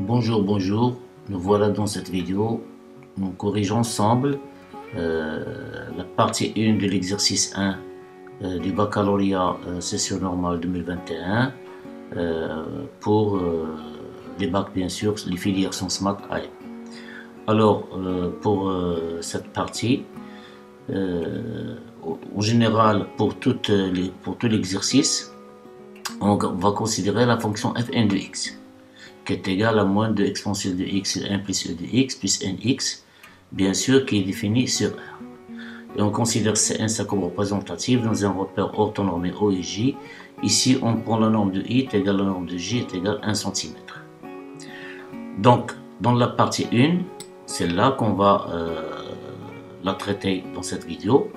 Bonjour, nous voilà dans cette vidéo. On corrige ensemble la partie 1 de l'exercice 1 du baccalauréat session normale 2021 pour les bacs, bien sûr, les filières sciences maths AM. Alors, pour cette partie, en général, pour tout l'exercice, on va considérer la fonction fn de x, qui est égale à moins de exponentielle de x sur 1 plus e de x plus nx, bien sûr, qui est défini sur R. Et on considère C1 comme représentative dans un repère orthonormé O et J. Ici, on prend la norme de I est égale à la norme de J est égale à 1 cm. Donc, dans la partie 1, c'est là qu'on va la traiter dans cette vidéo.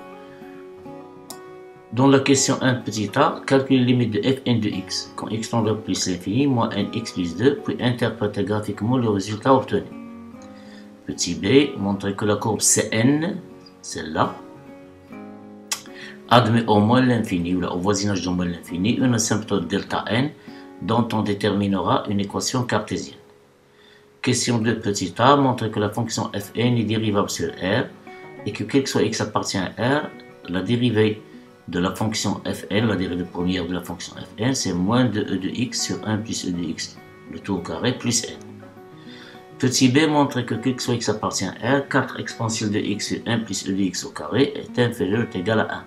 Dans la question 1 petit a, calcule les limites de fn de x quand x tend vers plus l'infini, moins nx plus 2, puis interpréter graphiquement le résultat obtenu. Petit b, montrer que la courbe Cn, celle-là, admet au moins l'infini, ou au voisinage de moins l'infini, une asymptote delta n dont on déterminera une équation cartésienne. Question 2 petit a, montrer que la fonction fn est dérivable sur R et que quel que soit x appartient à R, la dérivée de la fonction fn, la dérivée première de la fonction fn, c'est moins de e de x sur 1 plus e de x, le tout au carré, plus n. Petit b montre que quel que soit x appartient à R, 4 exponentielle de x sur 1 plus e de x au carré est inférieur ou égal à 1.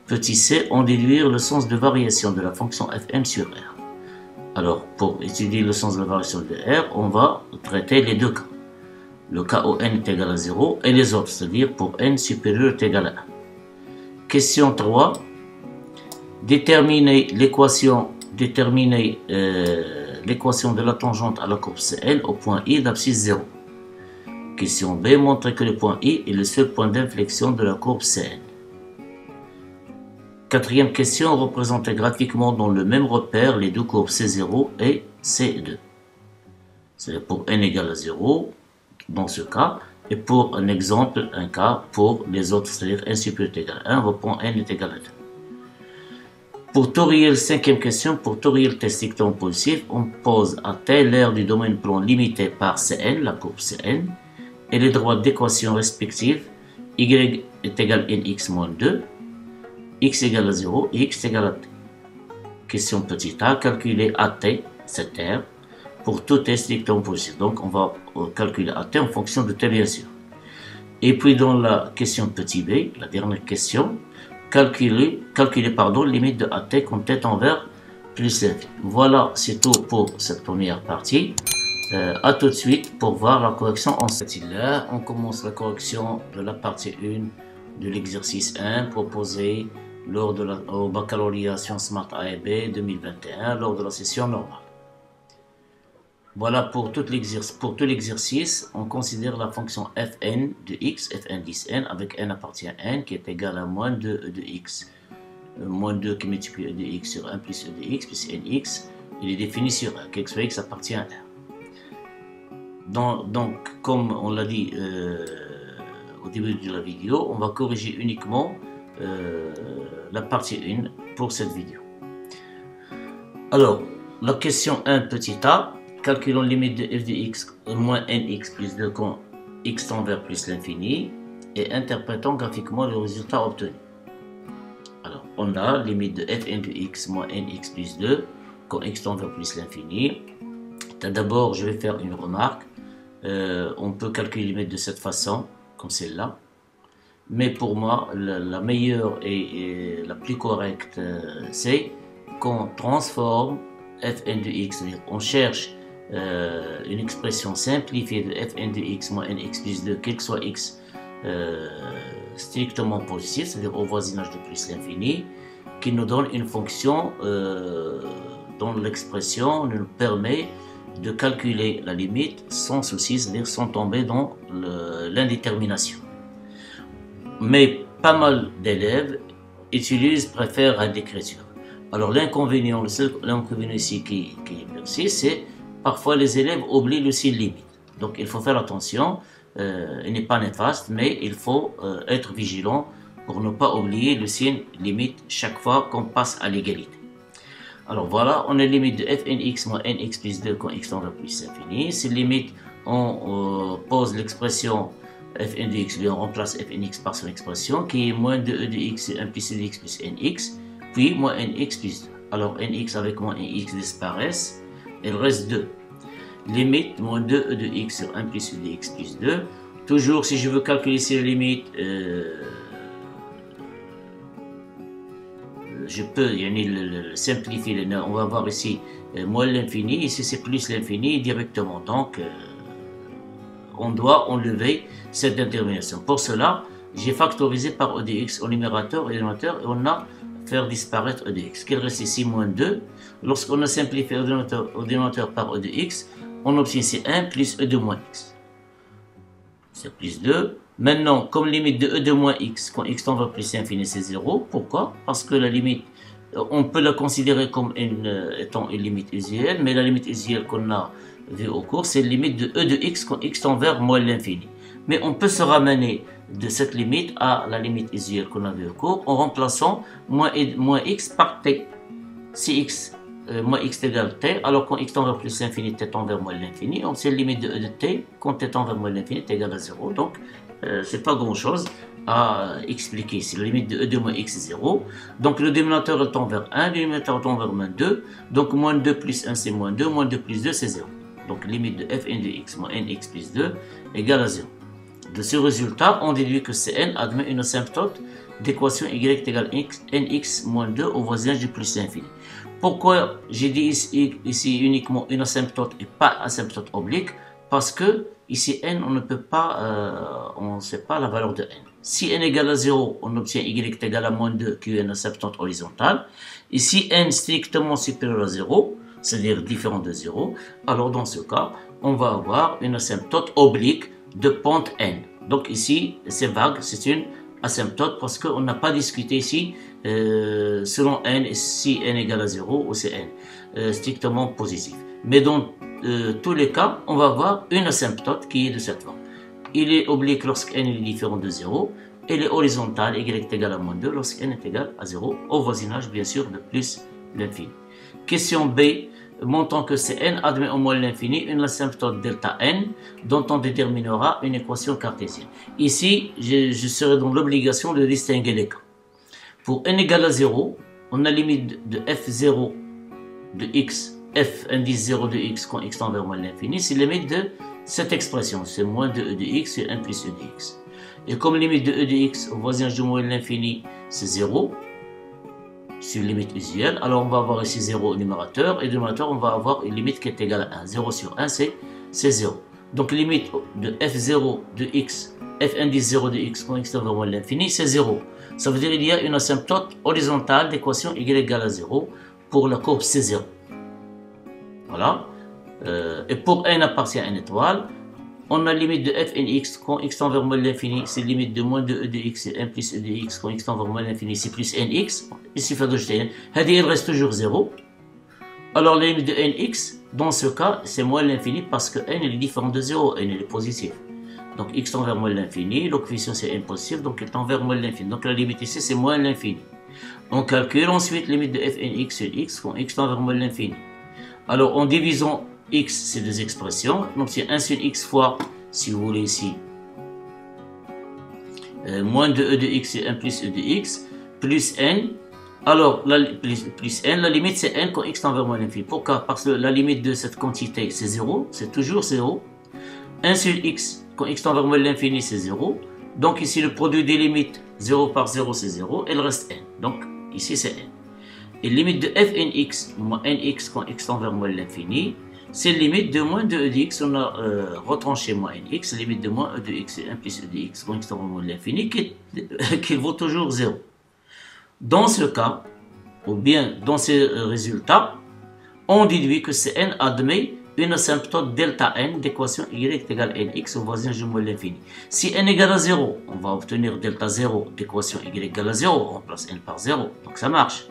Petit c, on déduire le sens de variation de la fonction fn sur R. Alors, pour étudier le sens de la variation de R, on va traiter les deux cas. Le cas où n est égal à 0 et les autres, c'est-à-dire pour n supérieur ou égal à 1. Question 3. Déterminer l'équation de la tangente à la courbe CL au point I d'abscisse 0. Question B. Montrer que le point I est le seul point d'inflexion de la courbe CN. Quatrième question. Représenter graphiquement dans le même repère les deux courbes C0 et C2. C'est-à-dire pour n égale à 0 dans ce cas. Et pour un exemple, un cas pour les autres, c'est-à-dire n supérieur égal à 1, on reprend n est égal à 2. Pour Tauriel, cinquième question, pour Tauriel test strictement positif, on pose à T l'aire du domaine plan limité par Cn, la courbe Cn, et les droites d'équation respectives, y est égal à nx moins 2, x égale à 0 et x égale à t. Question petit a, calculer at, cette aire, pour tout t strictement positif. Donc, on va calculer at en fonction de t, bien sûr. Et puis, dans la question petit b, la dernière question, calculer limite de at quand t tend vers plus l'infini. Voilà, c'est tout pour cette première partie. A tout de suite pour voir la correction en cette là. On commence la correction de la partie 1 de l'exercice 1 proposé lors de au baccalauréat sciences maths A et B 2021 lors de la session normale. Voilà pour tout l'exercice, on considère la fonction fn de x, fn 10n, avec n appartient à n, qui est égal à moins 2 e de x, moins 2 qui multiplie e de x sur 1 plus e de x, plus nx, il est défini sur R, quel que soit x appartient à R. Donc, comme on l'a dit au début de la vidéo, on va corriger uniquement la partie 1 pour cette vidéo. Alors, la question 1 petit a, calculons limite de f de x moins nx plus 2 quand x tend vers plus l'infini et interprétons graphiquement le résultat obtenu. Alors, on a limite de fn de x moins nx plus 2 quand x tend vers plus l'infini. D'abord, je vais faire une remarque. On peut calculer limite de cette façon, comme celle-là. Mais pour moi, la meilleure et la plus correcte, c'est qu'on transforme fn de x, c'est-à-dire on cherche une expression simplifiée de fn de x moins nx plus 2, quel que soit x strictement positif, c'est-à-dire au voisinage de plus l'infini, qui nous donne une fonction dont l'expression nous permet de calculer la limite sans souci, c'est-à-dire sans tomber dans l'indétermination. Mais pas mal d'élèves préfèrent à l'écriture. Alors l'inconvénient, le seul inconvénient ici qui persiste, c'est parfois les élèves oublient le signe limite. Donc il faut faire attention, il n'est pas néfaste, mais il faut être vigilant pour ne pas oublier le signe limite chaque fois qu'on passe à l'égalité. Alors voilà, on a limite de fnx moins nx plus 2 quand x tend vers plus l'infini. C'est limite, on pose l'expression fn de x, on remplace fnx par son expression qui est moins 2e de x et 1 plus e de x plus nx, puis moins nx plus 2. Alors nx avec moins nx disparaissent, il reste 2. Limite moins 2e de x sur 1 plus e de x plus 2. Toujours, si je veux calculer ces limites, je peux le simplifier. On va voir ici moins l'infini, ici c'est plus l'infini directement. Donc, on doit enlever cette détermination. Pour cela, j'ai factorisé par e de x au numérateur et au dénominateur et on a fait disparaître e de x. Qu'il reste ici moins 2. Lorsqu'on a simplifié au dénominateur par e de x, on obtient ici 1 plus e de moins x. C'est plus 2. Maintenant, comme limite de e de moins x, quand x tend vers plus l'infini, c'est 0. Pourquoi? Parce que la limite, on peut la considérer comme étant une limite usuelle, mais la limite usuelle qu'on a vue au cours, c'est la limite de e de x quand x tend vers moins l'infini. Mais on peut se ramener de cette limite à la limite usuelle qu'on a vue au cours en remplaçant moins x par t. Si x moins x égale t, alors quand x tend vers plus l'infini, t tend vers moins l'infini, donc c'est la limite de e de t, quand t tend vers moins l'infini, t égale à 0. Donc, c'est pas grand chose à expliquer. C'est la limite de e de moins x 0. Donc le dénominateur tend vers 1, le dénominateur tend vers moins 2. Donc moins 2 plus 1 c'est moins 2, moins 2 plus 2 c'est 0. Donc limite de fn de x moins nx plus 2 égale à 0. De ce résultat, on déduit que Cn admet une asymptote d'équation y égale nx moins 2 au voisinage du plus l'infini. Pourquoi j'ai dit ici uniquement une asymptote et pas asymptote oblique? Parce que ici n, on ne peut pas, on ne sait pas la valeur de n. Si n égale à 0, on obtient y est égal à moins 2 qui est une asymptote horizontale. Et si n strictement supérieur à 0, c'est-à-dire différent de 0, alors dans ce cas, on va avoir une asymptote oblique de pente n. Donc ici, c'est vague, c'est une asymptote parce qu'on n'a pas discuté ici selon n, si n égale à 0 ou c'est n strictement positif. Mais dans tous les cas, on va avoir une asymptote qui est de cette forme. Il est oblique lorsque n est différent de 0, et il est horizontal, y est égal à moins 2, lorsque n est égal à 0, au voisinage bien sûr de plus l'infini. Question B, montrant que Cn admet au moins l'infini une asymptote delta n, dont on déterminera une équation cartésienne. Ici, je serai dans l'obligation de distinguer les cas. Pour n égale à 0, on a limite de f0 de x, f indice 0 de x quand x tend vers moins l'infini, c'est limite de cette expression, c'est moins de e de x et 1 plus e de x. Et comme limite de e de x au voisinage de moins l'infini, c'est 0, c'est une limite usuelle, alors on va avoir ici 0 au numérateur, et au dénominateur, on va avoir une limite qui est égale à 1. 0 sur 1, c'est 0. Donc limite de f0 de x, f indice 0 de x quand x tend vers moins l'infini, c'est 0. Ça veut dire qu'il y a une asymptote horizontale d'équation y égale à 0 pour la courbe C0. Voilà. Et pour n appartient à n étoile, on a limite de fnx quand x tend vers moins l'infini, c'est limite de moins de e de x et 1 plus e de x quand x tend vers moins l'infini, c'est plus nx. Il suffit d'ajouter n. Il reste toujours 0. Alors la limite de nx, dans ce cas, c'est moins l'infini parce que n est différent de 0, n est positif. Donc x tend vers moins l'infini, le coefficient c'est n positif, donc il tend vers moins l'infini. Donc la limite ici c'est moins l'infini. On calcule ensuite la limite de fnx sur x quand x tend vers moins l'infini. Alors en divisant x, ces deux expressions, donc c'est 1 sur x fois, si vous voulez ici, moins de e de x et 1 plus e de x, plus n. Alors, plus n, la limite c'est n quand x tend vers moins l'infini. Pourquoi? Parce que la limite de cette quantité c'est 0, c'est toujours 0. 1 sur x, quand x tend vers moins l'infini, c'est 0. Donc ici, le produit des limites, 0 par 0, c'est 0, et il reste n. Donc ici, c'est n. Et limite de fnx moins nx quand x tend vers moins l'infini, c'est limite de moins de e de x, on a retranché moins nx, limite de moins e de x et 1 plus e de x quand x tend vers moins l'infini, qui vaut toujours 0. Dans ce cas, ou bien dans ces résultats, on déduit que Cn admet une asymptote delta n d'équation y égale nx au voisinage de moins l'infini. Si n égale à 0, on va obtenir delta 0 d'équation y égale à 0, on remplace n par 0, donc ça marche.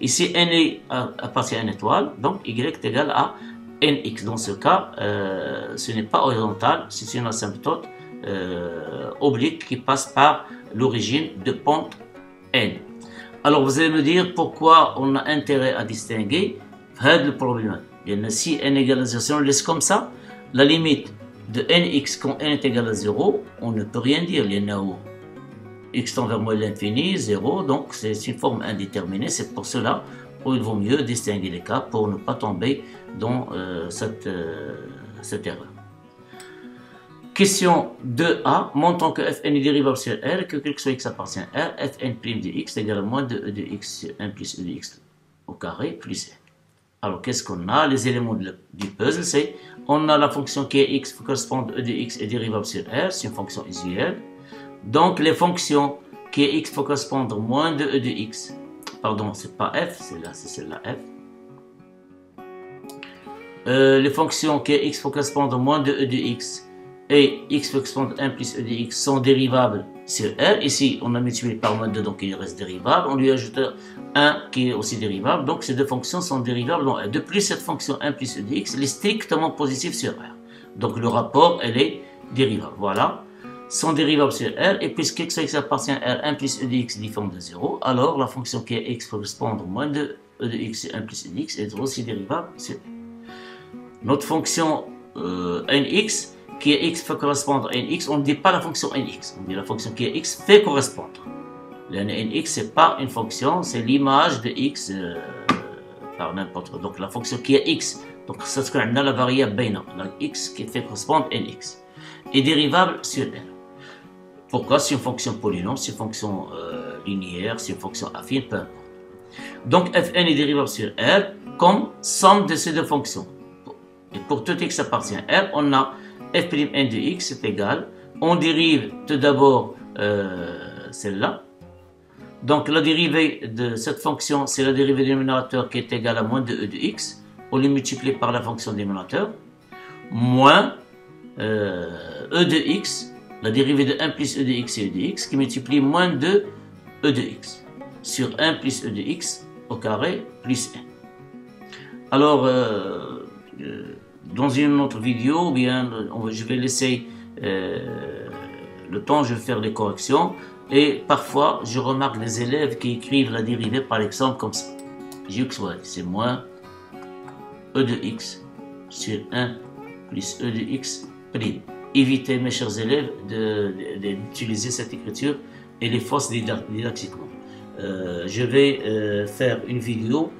Ici, n appartient à une étoile, donc y est égal à nx. Dans ce cas, ce n'est pas horizontal, c'est une asymptote oblique qui passe par l'origine de pente n. Alors vous allez me dire pourquoi on a intérêt à distinguer le problème. Il y a si n égale à 0, si on le laisse comme ça, la limite de nx quand n est égal à 0, on ne peut rien dire. Il y en a où x tend vers moins l'infini, 0, donc c'est une forme indéterminée. C'est pour cela qu'il vaut mieux distinguer les cas pour ne pas tomber dans cette erreur. Question 2a, montrant que fn est dérivable sur R et que quel que soit x appartient à R, fn' de x est égal à moins de e de x sur 1 plus e de x au carré plus n. Alors qu'est-ce qu'on a? Les éléments du puzzle, c'est on a la fonction qui est x correspond à e de x est dérivable sur R, c'est une fonction usuelle. Donc les fonctions qui est x faut correspondre moins de e de x, pardon, c'est pas f, c'est là, c'est celle-là f. Les fonctions qui est x faut correspondre moins de e de x et x faut correspondre à 1 plus e de x sont dérivables sur R. Ici, on a multiplié par moins 2, donc il reste dérivable. On lui ajoute 1 qui est aussi dérivable. Donc ces deux fonctions sont dérivables dans R. De plus, cette fonction 1 plus e de x elle est strictement positive sur R. Donc le rapport, elle est dérivable. Voilà. Sont dérivables sur R. Et puisque x appartient à R, 1 plus e de x différent de 0, alors la fonction qui est x correspond à moins de e de x sur 1 plus e de x est aussi dérivable sur R. Notre fonction nx qui est x fait correspondre à nx, on ne dit pas la fonction nx, on dit la fonction qui est x fait correspondre. Le nx, ce n'est pas une fonction, c'est l'image de x par n'importe quoi. Donc la fonction qui est x, donc ça ce qu'on a la variable bayna, la x qui fait correspondre à nx, est dérivable sur R. Pourquoi? C'est une fonction polynôme, c'est une fonction linéaire, c'est une fonction affine, peu importe. Donc fn est dérivable sur R comme somme de ces deux fonctions. Et pour tout x appartient à R, on a f'n de x est égal, on dérive tout d'abord celle-là. Donc la dérivée de cette fonction, c'est la dérivée du dénominateur qui est égale à moins de e de x. On le multiplie par la fonction dénominateur, moins e de x, la dérivée de 1 plus e de x et e de x, qui multiplie moins de e de x, sur 1 plus e de x au carré plus n. Alors, dans une autre vidéo, bien, je vais laisser le temps, je vais faire des corrections. Et parfois, je remarque des élèves qui écrivent la dérivée par exemple comme ça. Jx, c'est moins e de x sur 1 plus e de x prime. Évitez, mes chers élèves, d'utiliser cette écriture et les fausses didactiquement. Je vais faire une vidéo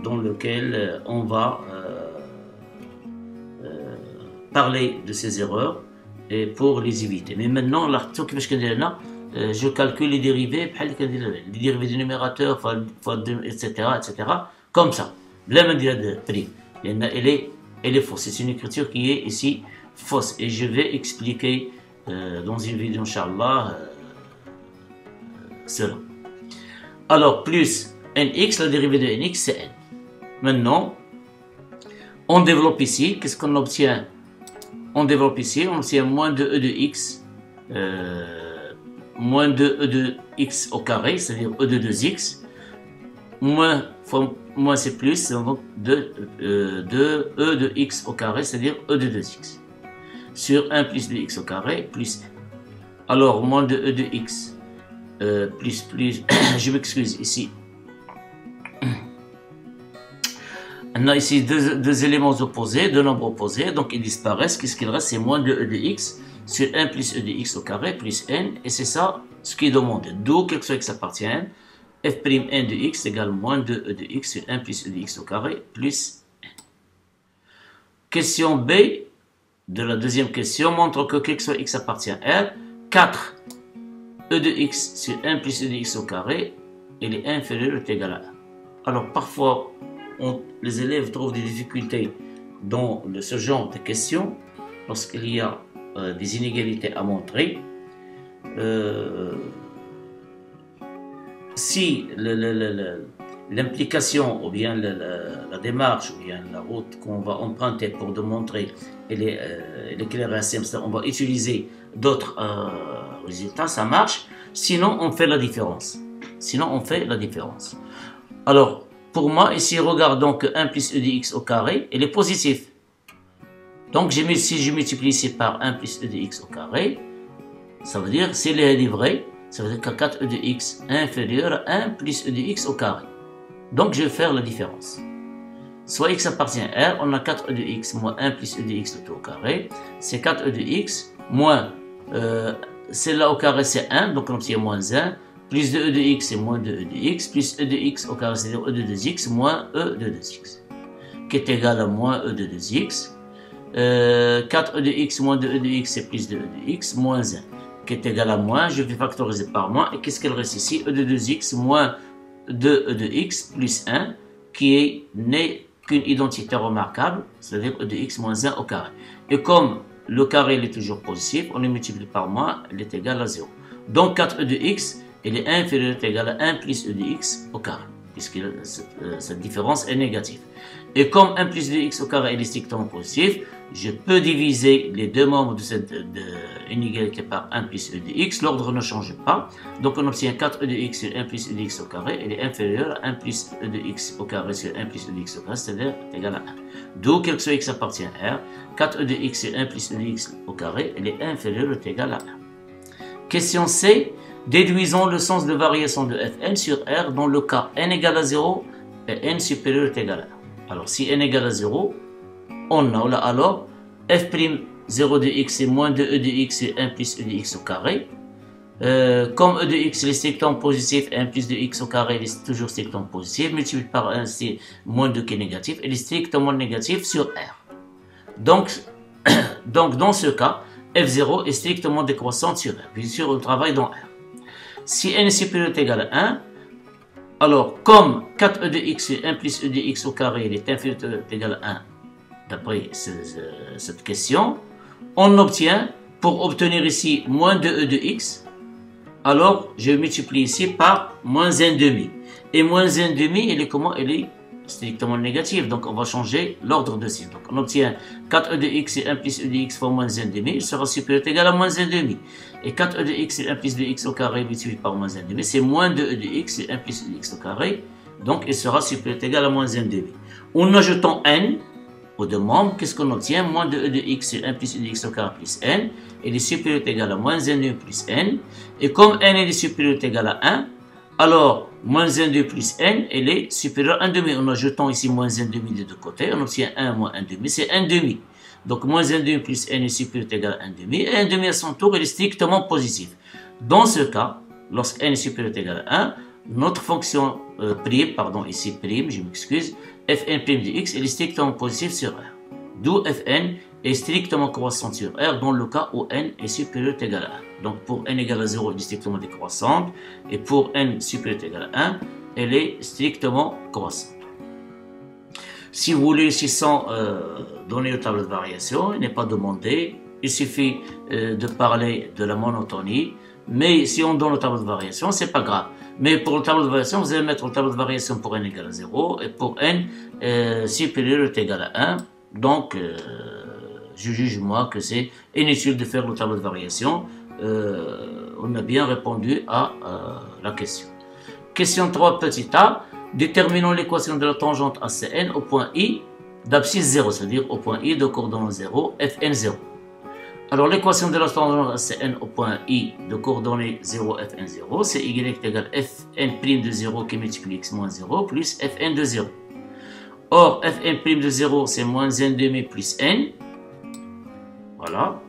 dans laquelle on va parler de ces erreurs et pour les éviter. Mais maintenant, je calcule les dérivés du numérateur, etc., comme ça. Elle est fausse. C'est une écriture qui est ici fausse. Et je vais expliquer dans une vidéo, Inch'Allah, cela. Alors, plus nx, la dérivée de nx, c'est n. Maintenant, on développe ici. Qu'est-ce qu'on obtient? On développe ici, on obtient moins de e de x, moins de e de x au carré, c'est-à-dire e de 2x, moins c'est plus, donc de e de x au carré, c'est-à-dire e de 2x, sur 1 plus de x au carré, plus n. Alors, moins de e de x, plus, je m'excuse ici. On a ici deux éléments opposés, deux nombres opposés, donc ils disparaissent. Qu'est-ce qu'il reste? C'est moins de e de x sur 1 plus e de x au carré plus n, et c'est ça ce qui est demandé. D'où, quel que soit x appartient, f'n de x égale moins de e de x sur 1 plus e de x au carré plus n. Question B de la deuxième question montre que quel que soit x appartient à R, 4 e de x sur 1 plus e de x au carré, il est inférieur ou égal à 1. Alors parfois, les élèves trouvent des difficultés dans ce genre de questions lorsqu'il y a des inégalités à montrer. Si l'implication ou bien la démarche ou bien la route qu'on va emprunter pour démontrer elle est claire et simple, on va utiliser d'autres résultats, ça marche. Sinon, on fait la différence. Alors, pour moi, ici, regardons que 1 plus e de x au carré, il est positif. Donc, si je multiplie ici par 1 plus e de x au carré, ça veut dire, s'il est vrai, Ça veut dire que 4e de x inférieur à 1 plus e de x au carré. Donc je vais faire la différence. Soit x appartient à R, on a 4e de x moins 1 plus e de x tout au carré. C'est 4e de x moins, celle-là au carré c'est 1, donc on obtient moins 1. Plus de e de x c'est moins de e de x, plus e de x au carré c'est-à-dire e de 2x moins e de 2x. Qui est égal à moins e de 2x. 4e de x moins de e de x c'est plus de e de x moins 1. Qui est égal à moins, je vais factoriser par moins. Et qu'est-ce qu'elle reste ici? E de 2x moins 2e de x plus 1, qui n'est qu'une identité remarquable, c'est-à-dire e de x moins 1 au carré. Et comme le carré il est toujours positif, on le multiplie par moins, il est égal à 0. Donc 4e de x, il est inférieur ou égal à 1 plus e de x au carré, puisque cette différence est négative. Et comme 1 plus e de x au carré est strictement positif, je peux diviser les deux membres de cette inégalité par 1 plus e de x. L'ordre ne change pas. Donc on obtient 4e de x sur 1 plus e de x au carré. Elle est inférieure à 1 plus e de x au carré sur 1 plus e de x au carré, c'est-à-dire égal à 1. D'où, quel que soit x appartient à R, 4e de x sur 1 plus e de x au carré, elle est inférieure ou égale à 1. Question C. Déduisons le sens de variation de Fn sur R dans le cas n égale à 0 et n supérieur ou égal à 1. Alors si n égale à 0, on a alors f'0 de x est moins de e de x et 1 plus e de x au carré. Comme e de x est strictement positif, 1 plus de x au carré est toujours strictement positif, multiplié par 1 c'est moins 2 qui est négatif, elle est strictement négatif sur R. Donc dans ce cas, f0 est strictement décroissante sur R. Bien sûr, on travaille dans R. Si n est supérieur ou égal à 1, alors comme 4e de x et 1 plus e de x au carré est inférieur ou égal à 1, d'après cette question, on obtient, pour obtenir ici moins de e de x, alors je multiplie ici par moins 1,5. Et moins 1,5, elle est comment? Elle est strictement négative, donc on va changer l'ordre de signe. Donc on obtient 4e de x et 1 plus e de x fois moins 1,5, il sera supérieur ou égal à moins 1,5. Et 4e de x et 1 plus de x au carré multiplié par moins 1,5, c'est moins de e de x et 1 plus e de x au carré, donc il sera supérieur ou égal à moins 1,5. En ajoutant n aux deux membres, qu'est-ce qu'on obtient? Moins de e de x et 1 plus e de x au carré plus n, il est supérieur ou égal à moins 1,2 plus n, et comme n est supérieur ou égal à 1, alors moins 1,2 plus n, elle est supérieure à 1,5. En ajoutant ici moins 1,5 des deux côtés, on obtient 1 moins 1,5, c'est 1,5. Donc moins 1,2 plus n est supérieur ou égal à 1,5, et 1,5 à son tour, il est strictement positif. Dans ce cas, lorsque n est supérieur ou égal à 1, notre fonction prime, pardon, ici prime, je m'excuse, fn prime de x, elle est strictement positive sur R. D'où fn est strictement croissante sur R dans le cas où n est supérieur ou égal à 1. Donc pour n égale à 0, elle est strictement décroissante, et pour n supérieur ou égal à 1, elle est strictement croissante. Si vous voulez, si sans donner le tableau de variation, il n'est pas demandé, il suffit de parler de la monotonie, mais si on donne le tableau de variation, c'est pas grave. Mais pour le tableau de variation, vous allez mettre le tableau de variation pour n égale à 0 et pour n supérieur ou égal à 1. Donc, je juge moi que c'est inutile de faire le tableau de variation. On a bien répondu à la question. Question 3, petit a. Déterminons l'équation de la tangente ACN au point I d'abscisse 0, c'est-à-dire au point I de coordonnées 0, Fn 0. Alors l'équation de la tangente ACN au point I de coordonnées 0, Fn 0, c'est y égale Fn' de 0 qui multiplie x moins 0 plus Fn de 0. Or, Fn' de 0, c'est moins 1,5 plus n. Voilà.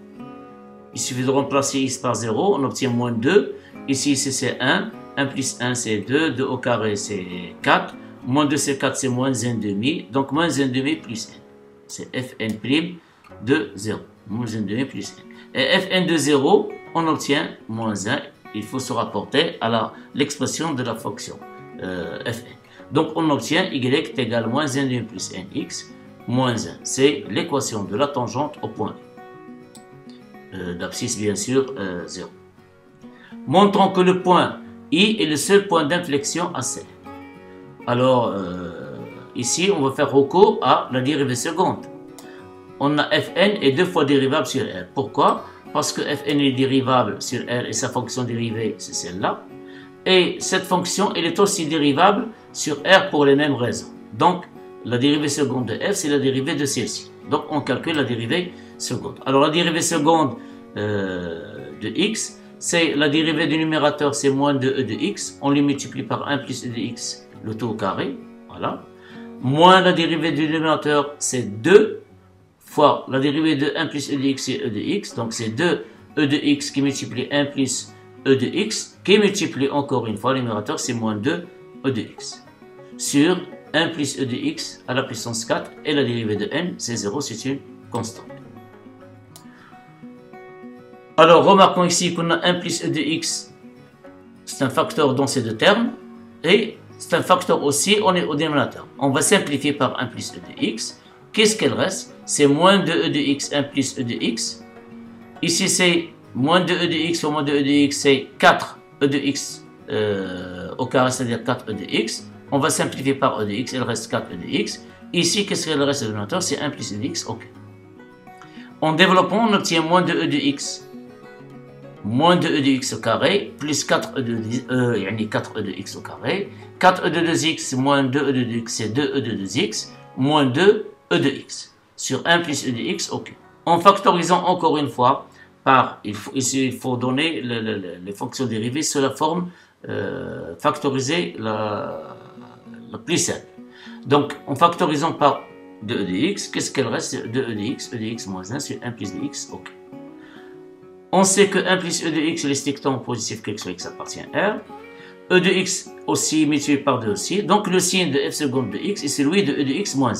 Il suffit de remplacer x par 0, on obtient moins 2. Ici, c'est 1. 1 plus 1, c'est 2. 2 au carré, c'est 4. Moins 2, c'est 4, c'est moins 1,5. Donc, moins 1,5 plus n. C'est Fn' de 0. Moins 1,5 plus n. Et Fn de 0, on obtient moins 1. Il faut se rapporter à l'expression de la fonction Fn. Donc, on obtient y égale moins 1,5 plus nx moins 1. C'est l'équation de la tangente au point d'abscisse, bien sûr, 0. Montrons que le point I est le seul point d'inflexion à C. Alors, ici, on va faire recours à la dérivée seconde. On a Fn est deux fois dérivable sur R. Pourquoi? Parce que Fn est dérivable sur R et sa fonction dérivée, c'est celle-là. Et cette fonction, elle est aussi dérivable sur R pour les mêmes raisons. Donc, la dérivée seconde de f, c'est la dérivée de celle-ci. Donc, on calcule la dérivée seconde. Alors, la dérivée seconde de x, c'est la dérivée du numérateur, c'est moins 2e de x. On les multiplie par 1 plus e de x, le tout au carré. Voilà. Moins la dérivée du numérateur, c'est 2 fois la dérivée de 1 plus e de x, c'est e de x. Donc c'est 2 e de x qui multiplie 1 plus e de x, qui multiplie encore une fois le numérateur, c'est moins 2 e de x. Sur 1 plus e de x à la puissance 4, et la dérivée de n, c'est 0, c'est une constante. Alors, remarquons ici qu'on a 1 plus e de x, c'est un facteur dans ces deux termes, et c'est un facteur aussi, on est au dénominateur. On va simplifier par 1 plus e de x. Qu'est-ce qu'elle reste? C'est moins 2e de x, 1 plus e de x. Ici, c'est moins 2e de x ou moins 2e de x, c'est 4e de x au carré, c'est-à-dire 4e de x. On va simplifier par e de x, il reste 4e de x. Ici, qu'est-ce qu'il reste au dénominateur? C'est 1 plus e de x, ok. En développant, on obtient moins 2e de x. Moins 2e de x au carré, plus 4e de x au carré. 4e de 2x moins 2e de x, c'est 2e de 2x, moins 2e de x. Sur 1 plus e de x, ok. En factorisant encore une fois, il faut donner les fonctions dérivées sous la forme factorisée la plus simple. Donc, en factorisant par 2e de x, qu'est-ce qu'elle reste? 2e de x, e de x moins 1 sur 1 plus de x, ok. On sait que 1 plus e de x, est strictement positif, quel que soit x appartient à R. E de x aussi multiplié par 2 aussi. Donc le signe de f seconde de x est celui de e de x moins 1.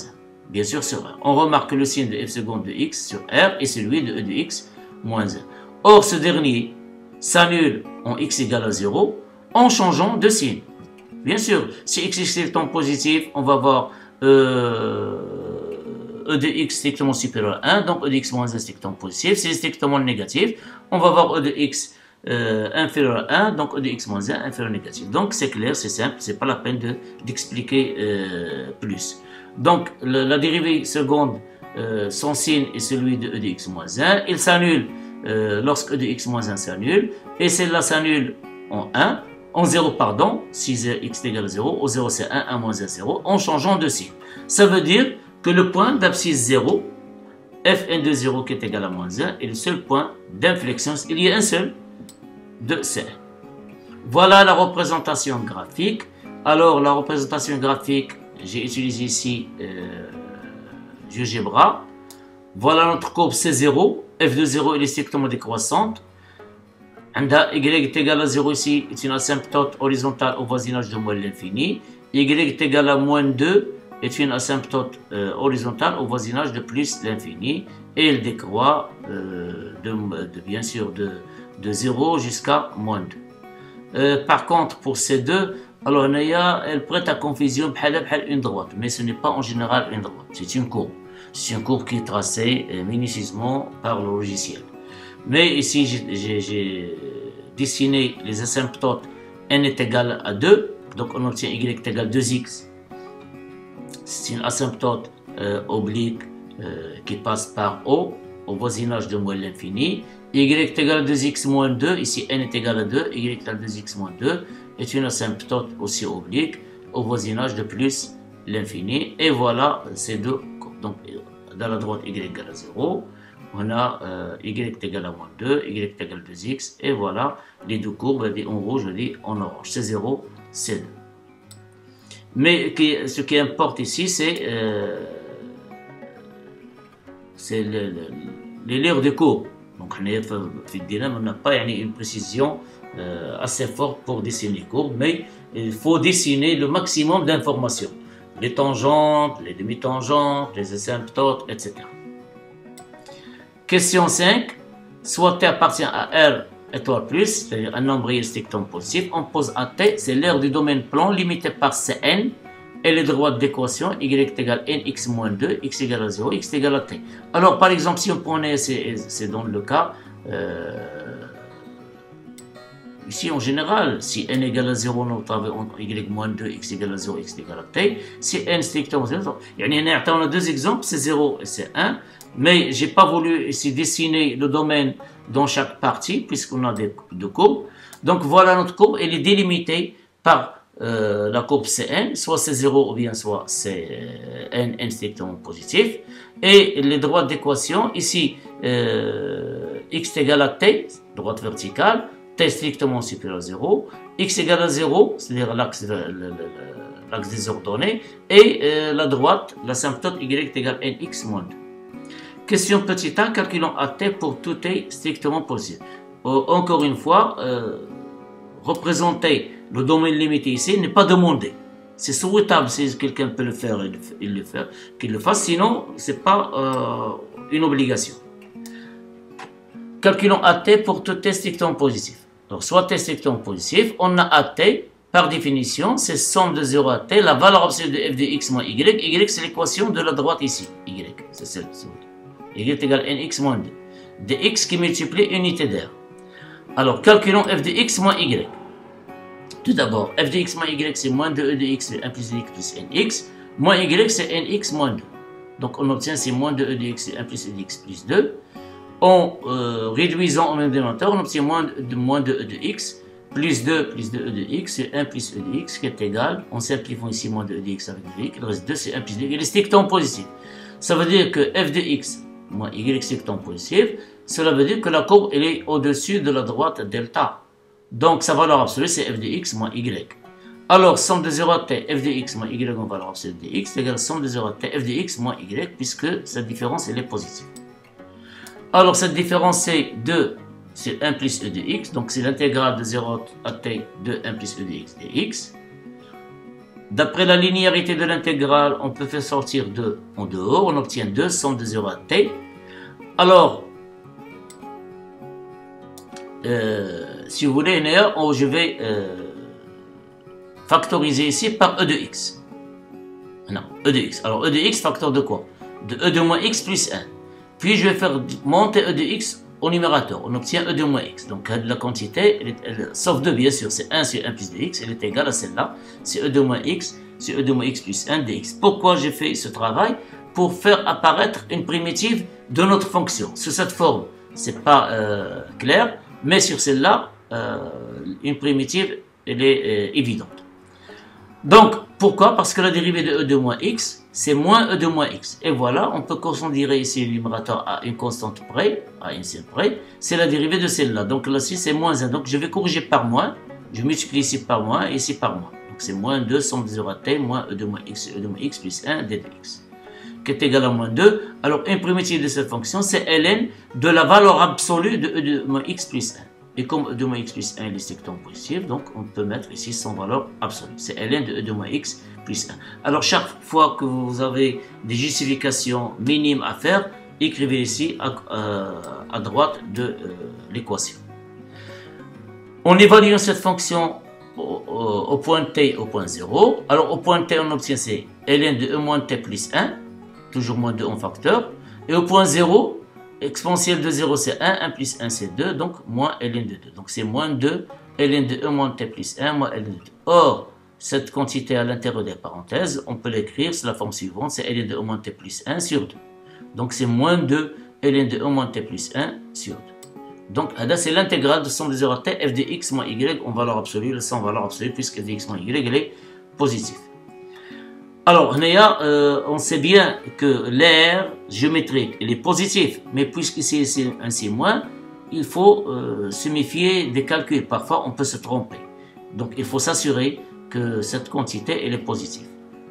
Bien sûr sur R. On remarque que le signe de f seconde de x sur R est celui de e de x moins 1. Or ce dernier s'annule en x égale à 0 en changeant de signe. Bien sûr, si x est strictement positif, on va avoir e de x strictement supérieur à 1, donc e de x moins 1 strictement positif. Si c'est strictement négatif, on va avoir e de x inférieur à 1, donc e de x moins 1 inférieur à négatif. Donc c'est clair, c'est simple, c'est pas la peine d'expliquer plus. Donc la dérivée seconde, son signe est celui de e de x moins 1, il s'annule lorsque e de x moins 1 s'annule, et celle-là s'annule en 1, en 0 pardon, si x est égal à 0, au 0 c'est 1, 1 moins 1, 0, en changeant de signe. Ça veut dire que le point d'abscisse 0, fn de 0 qui est égal à moins 1, est le seul point d'inflexion. Il y a un seul de Cn. Voilà la représentation graphique. Alors la représentation graphique, j'ai utilisé ici GeoGebra. Voilà notre courbe C0. F de 0 est strictement décroissante. Y est égal à 0 ici est une asymptote horizontale au voisinage de moins l'infini. Y est égal à moins 2 est une asymptote horizontale au voisinage de plus l'infini. Et elle décroît bien sûr de 0 jusqu'à moins 2. Par contre, pour ces deux, alors elle prête à confusion une droite, mais ce n'est pas en général une droite, c'est une courbe. C'est une courbe qui est tracée minutieusement par le logiciel. Mais ici, j'ai dessiné les asymptotes n est égal à 2, donc on obtient y est égal à 2x. C'est une asymptote oblique qui passe par O, au voisinage de moins l'infini. Y est égal à 2x moins 2, ici n est égal à 2, y est égal à 2x moins 2 est une asymptote aussi oblique au voisinage de plus l'infini. Et voilà ces deux courbes. Donc dans la droite y est égal à 0, on a y est égal à moins 2, y est égal à 2x, et voilà les deux courbes, en rouge, je dis en orange, c'est 0, c'est 2. Mais ce qui importe ici, c'est les lignes de courbe. Donc on n'a pas une précision assez forte pour dessiner les courbes, mais il faut dessiner le maximum d'informations. Les tangentes, les demi-tangentes, les asymptotes, etc. Question 5. Soit T appartient à R étoile plus, c'est-à-dire un nombre réel strictement positif, on pose à T, c'est l'aire du domaine plan limité par Cn, et les droites d'équation y est égal à nx moins 2, x égale à 0, x égale à t. Alors par exemple, si on prenait, c'est dans le cas, ici en général, si n égale à 0, on avait y moins 2, x égale à 0, x égale à t. Si n strictement 0, on a deux exemples, c'est 0 et c'est 1, mais j'ai pas voulu ici dessiner le domaine dans chaque partie, puisqu'on a deux courbes. Donc voilà notre courbe, elle est délimitée par la courbe Cn, soit c'est 0 ou bien soit c'est n strictement positif. Et les droites d'équation, ici x égale à t, droite verticale, t strictement supérieur à 0, x égale à 0, c'est-à-dire l'axe des ordonnées, et la droite, l'asymptote y est égale nx moins 2. Question petit a, calculons at pour tout t strictement positif. Encore une fois, représenter le domaine limité ici n'est pas demandé. C'est souhaitable si quelqu'un peut le faire, qu'il le fasse, sinon ce n'est pas une obligation. Calculons at pour tout t strictement positif. Donc soit t strictement positif, on a at, par définition, c'est somme de 0 à t, la valeur absolue de f de x moins y. Y, c'est l'équation de la droite ici. Y, c'est celle. Y est égal à nx moins 2. Dx qui multiplie unité d'air. Alors, calculons f de x moins y. Tout d'abord, f de x moins y, c'est moins 2e de x, c'est 1 plus de x plus nx. Moins y, c'est nx moins 2. Donc, on obtient, c'est moins 2e de x, c'est 1 plus de x plus 2. En réduisant au même dénominateur, on obtient moins 2e de x, plus 2 de x, c'est 1 plus e de x, qui est égal, en simplifiant ici moins 2e de x avec de x, le reste 2, c'est 1 plus de x. Il est strictement positif. Ça veut dire que f de x moins y strictement positif, cela veut dire que la courbe elle est au-dessus de la droite delta. Donc sa valeur absolue c'est f de x moins y. Alors somme de 0 à t f de x moins y en valeur absolue de x égale somme de 0 à t f de x moins y, puisque cette différence elle est positive. Alors cette différence c'est 2, c'est 1 plus e de x, donc c'est l'intégrale de 0 à t de 1 plus e de x dx. D'après la linéarité de l'intégrale, on peut faire sortir 2 en dehors, on obtient 2, somme de 0 à t. Alors, si vous voulez, je vais factoriser ici par e de x. Non, e de x. Alors, e de x, facteur de quoi? De e de moins x plus 1. Puis, je vais faire monter e de x au numérateur. On obtient e de moins x. Donc, la quantité, sauf 2, bien sûr, c'est 1 sur 1 plus de x, elle est égale à celle-là. C'est e de moins x sur e de moins x plus 1 dx. Pourquoi j'ai fait ce travail? Pour faire apparaître une primitive de notre fonction. Sous cette forme, c'est pas clair, mais sur celle-là, une primitive, elle est évidente. Donc, pourquoi? Parce que la dérivée de e de moins x, c'est moins e de moins x. Et voilà, on peut considérer ici le numérateur à une constante près, à une seule près, c'est la dérivée de celle-là. Donc là-ci, c'est moins 1. Donc je vais corriger par moins, je multiplie ici par moins et ici par moins. Donc c'est moins 2, somme de 0 à t, moins e de moins x plus 1 d de x, qui est égal à moins 2. Alors une primitive de cette fonction, c'est ln de la valeur absolue de e de moins x plus 1. Et comme e de moins x plus 1 est strictement positif, donc on peut mettre ici son valeur absolue. C'est ln de e de moins x plus 1. Alors chaque fois que vous avez des justifications minimes à faire, écrivez ici à droite de l'équation. En évaluant cette fonction au point t au point 0, alors au point t on obtient c'est ln de e moins t plus 1, toujours moins 2 en facteur, et au point 0, exponentielle de 0 c'est 1, 1 plus 1 c'est 2, donc moins ln de 2. Donc c'est moins 2, ln de e moins t plus 1, moins ln de 2. Or, cette quantité à l'intérieur des parenthèses, on peut l'écrire sous la forme suivante, c'est ln de e moins t plus 1 sur 2. Donc c'est moins 2, ln de e moins t plus 1 sur 2. Donc là c'est l'intégrale de somme de 0 à t, f de x moins y en valeur absolue, le sans valeur absolue, puisque f de x moins y elle est positif. Alors, on sait bien que l'air géométrique, il est positif, mais puisque c'est un signe moins, il faut se méfier des calculs. Parfois, on peut se tromper. Donc, il faut s'assurer que cette quantité, elle est positive.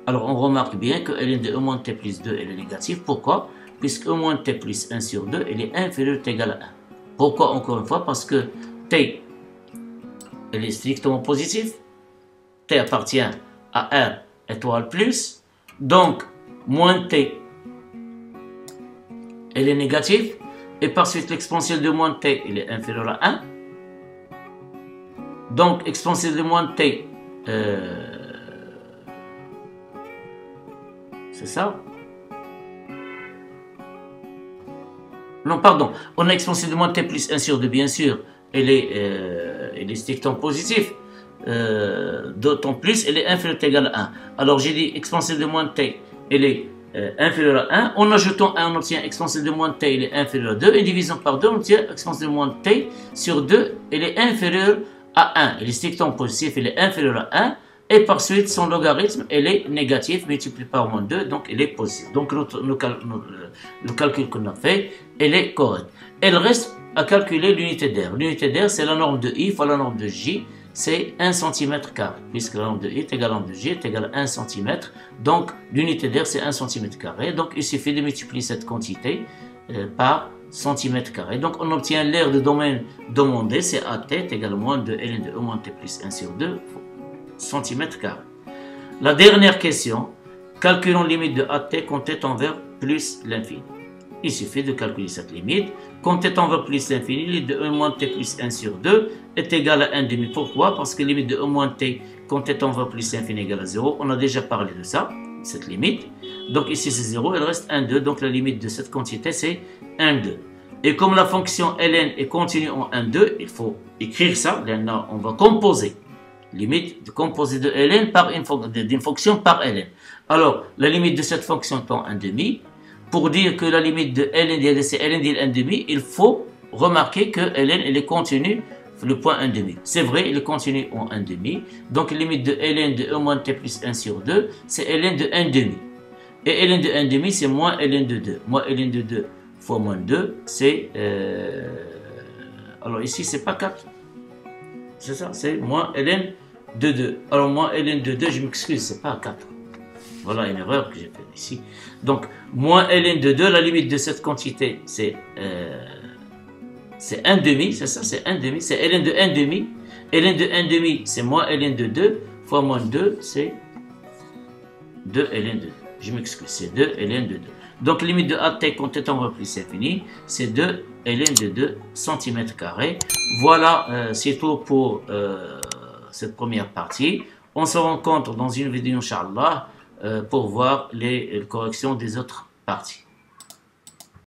Alors, on remarque bien que ln de e moins t plus 2, elle est négative. Pourquoi? Puisque e moins t plus 1 sur 2, elle est inférieure ou égale à 1. Pourquoi? Encore une fois, parce que t, elle est strictement positive. T appartient à R étoile plus, donc moins t, elle est négative, et par suite l'exponentielle de moins t, elle est inférieure à 1, donc exponentielle de moins t, c'est ça? Non, pardon, on a exponentielle de moins t plus 1 sur 2, bien sûr, elle est strictement positive. D'autant plus, elle est inférieure ou égale à 1. Alors j'ai dit exponentielle de moins t, elle est inférieure à 1. En ajoutant 1, on obtient exponentielle de moins t, elle est inférieure à 2. Et divisant par 2, on obtient exponentielle de moins t sur 2, elle est inférieure à 1. Elle est strictement positive, elle est inférieure à 1. Et par suite, son logarithme, elle est négatif, multiplié par moins 2, donc elle est positive. Donc le calcul qu'on a fait, elle est correct. Elle reste à calculer l'unité d'air. L'unité d'air, c'est la norme de I fois la norme de J, c'est 1 cm², puisque la norme de I est égale à la norme de J est égale à 1 cm. Donc l'unité d'air, c'est 1 cm². Donc il suffit de multiplier cette quantité par cm². Donc on obtient l'air de domaine demandé, c'est AT est égal à moins 2 ln de E moins T plus 1 sur 2 cm². La dernière question, calculons limite de AT quand t tend vers plus l'infini. Il suffit de calculer cette limite. Quand t tend vers plus l'infini, limite de E moins T plus 1 sur 2 est égale à 1 demi. Pourquoi? Parce que limite de E moins T quand t tend vers plus l'infini égale à 0. On a déjà parlé de ça, cette limite. Donc ici c'est 0, il reste 1, 2. Donc la limite de cette quantité c'est 1, 2. Et comme la fonction ln est continue en 1, 2, il faut écrire ça. Là, on va composer. Limite de composer de ln par d'une fonction par ln. Alors, la limite de cette fonction tend 1 demi. Pour dire que la limite de ln c'est ln dit 1 demi, il faut remarquer que ln elle est continue le point 1 demi. C'est vrai, il est continu en 1 demi. Donc, la limite de ln de E moins T plus 1 sur 2, c'est ln de 1 demi. Et ln de 1 demi, c'est moins ln de 2. Moins ln de 2 fois moins 2, c'est... alors ici, c'est pas 4. C'est ça, c'est moins ln de 2. Alors, moins ln de 2, je m'excuse, c'est pas 4. Voilà une erreur que j'ai faite ici. Donc, moins ln de 2, la limite de cette quantité, c'est 1 demi, c'est ça, c'est 1 demi, c'est ln de 1 demi. Ln de 1 demi, c'est moins ln de 2, fois moins 2, c'est 2 ln de 2. Je m'excuse, c'est 2 ln de 2. Donc, limite de AT quand t tend vers plus infini, c'est 2 ln de 2 cm². Voilà, c'est tout pour cette première partie. On se rencontre dans une vidéo, Inch'Allah, pour voir les corrections des autres parties.